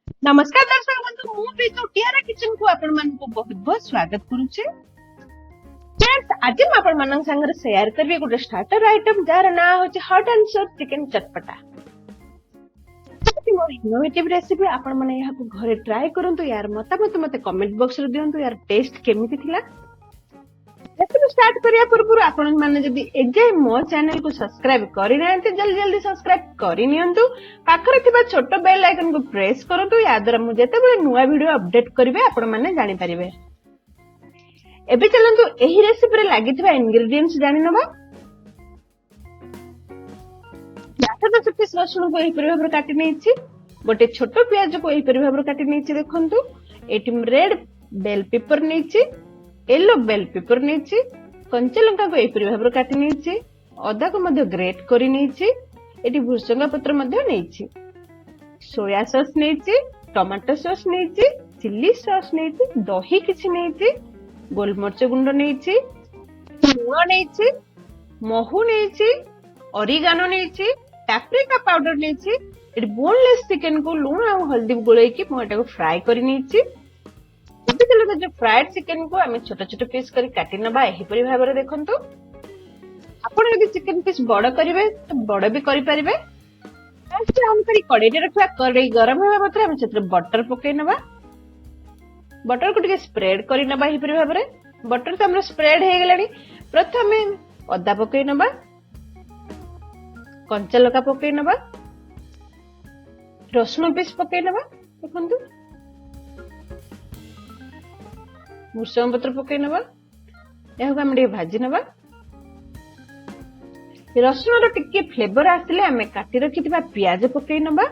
नमस्कार दर्शक बंधु मु भी तो टियारा किचन को आपण मन को बहुत बहुत स्वागत करू छे। फ्रेंड्स आज मैं आपण मन संगे शेयर करबे गोटे स्टार्टर आइटम जार ना होचे हॉट एंड सॉफ्ट चिकन चटपटा। मोर इनोवेटिव रेसिपी आपण मन यहा को घरे ट्राई करंतु यार मतामत मते कमेंट बॉक्स रे दियंतु यार टेस्ट केमिति थिला। रेसिपी स्टार्ट करिया पूर्व आपण माने जदी एजे मो चैनल को सब्सक्राइब करि नांते जल्दी जल्दी सब्सक्राइब करि नियंतु पाखरे थिबा छोटो बेल आइकन को प्रेस करंतु या द्वारा मु जेते बेले नुवा वीडियो अपडेट करबे आपण माने जानि परिबे। एबे चलंतु एही रेसिपी रे लागिथिबा इंग्रेडिएंट्स जानि नबा। 10 पीस रसुन को एही परिभाबर काटि नेछि, गोटे छोटो प्याज को एही परिभाबर काटि नेछि। देखंतु एटी रेड बेल पेपर नेछि, येलो बेल पेपर नेछि, कंचा लंका को एही भाबरे काटि नेछि, अदा को मध्य ग्रेट करि नेछि, एटी भुसंगा पत्र मध्य नेछि, सोया सॉस नेछि, टमाटो सॉस नेछि, चिल्ली सॉस नेछि, दही किछि नेछि, गोलमरच गुंड नेछि, लूण नेछि, महू नेछि, ओरिगानो नेछि, पैप्रिका पाउडर नेछि। एटी बोनलेस चिकन को लूण आ हल्दी गोलै कि मु एटा को फ्राई करि नेछि। जो फ्राइड चिकन को आम छोट छोट पीस करी काटी नबा एही परि भाबरे। देखंतु आपण यदि चिकन पीस बड़ करिवे तो बड़ भी करि परिबे। फर्स्ट हम करी कड़ाई रे रखवा, कड़ाई गरम होबा मात्रे हम सेत्र बटर पकै नबा। बटर को टिके स्प्रेड करि नबा एही परि भाबरे। बटर तो हमर स्प्रेड हे गेलानी। प्रथमे अदा पकै नबा, कंचा लका पकै नबा, रसुन पीस पकै नबा। देखंतु भुसंग पत्र पकै नबा, एहु हम टे भाजी नबा। रसुन रो टिके फ्लेवर आसिले हमें काटी रखिथिबा प्याज पकै नबा,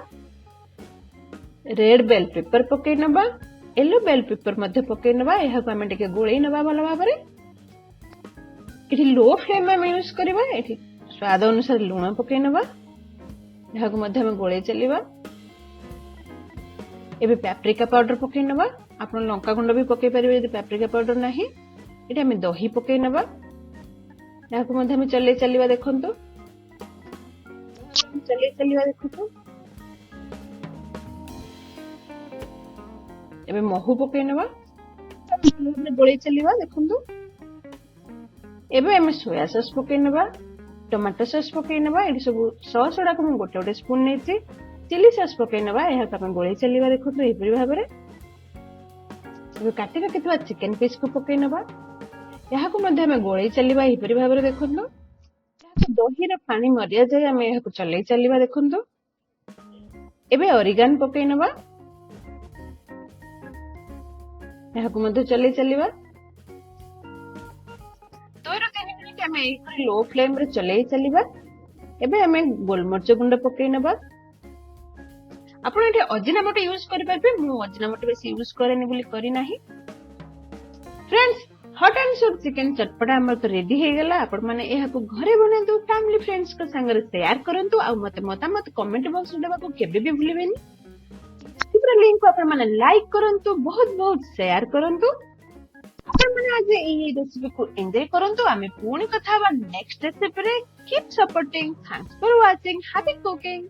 रेड बेल पेपर पकै नबा, येलो बेल पेपर मध्य पकै नबा। एहु हम टिके गोळै नबा भलो भाबरे। एठी लो फ्लेम में यूज करबा। एठी स्वाद अनुसार लूण पकै नबा, एहु मध्य हम गोळै चलिबा। एबे पैप्रिका पाउडर पकै नबा। आपण लंका गुंड भी पकै परिबे यदि पैप्रिका पाउडर नाही। एटा हम दही पकै नबा, याको मध्ये हम चले चलिबा। देखंतु चले चलिबा। देखंतु एबे महू पकै नबा, गोळै चलिबा। देखंतु एबे हम सोया सॉस पकै नबा, टमाटो सॉस पकै नबा। एडी सब सॉस ओडा को हम गोटे गोटे स्पून नेछि। चिली सॉस पकै नबा, एहा त हम गोळै चलिबा। देखंतु एही परि भाबरे काटी रखिथिबा चिकन पीस को पकै नबा, एहा को मध्ये हम गोळै चलिबा एही परि भाबरे। देखंतु दही रे पानी मरिया जाय हम एहा को चलै चलिबा। देखंतु एबे ओरिगानो पकै नबा, एहा को मध्ये चलै चलिबा। 2 ରୁ 3 मिनिट हम एही लो फ्लेम रे चलै चलिबा। एबे हम गोलमरच गुंड पकै नबा। आपण एठी अजिनामोटो यूज करि परबे, मु अजिनामोटो बेसी यूज करेनी बोली करी नाही। Friends hot and soft chicken चटपटा हमर तो रेडी हे गेला। आपण माने एहा को घरे बनातु, फैमिली फ्रेंड्स को संग रे शेयर करंतु आ मते मतामत कमेंट बॉक्स देबा को केबे भी भूलिबेनी। पूरा लिंक को आपण माने लाइक करंतु, बहुत बहुत शेयर करंतु। आपण माने आज एही रेसिपी को एंजॉय करंतु। आमे पुणी कथा बा नेक्स्ट रेसिपी रे। Keep supporting. Thanks for watching. Happy cooking.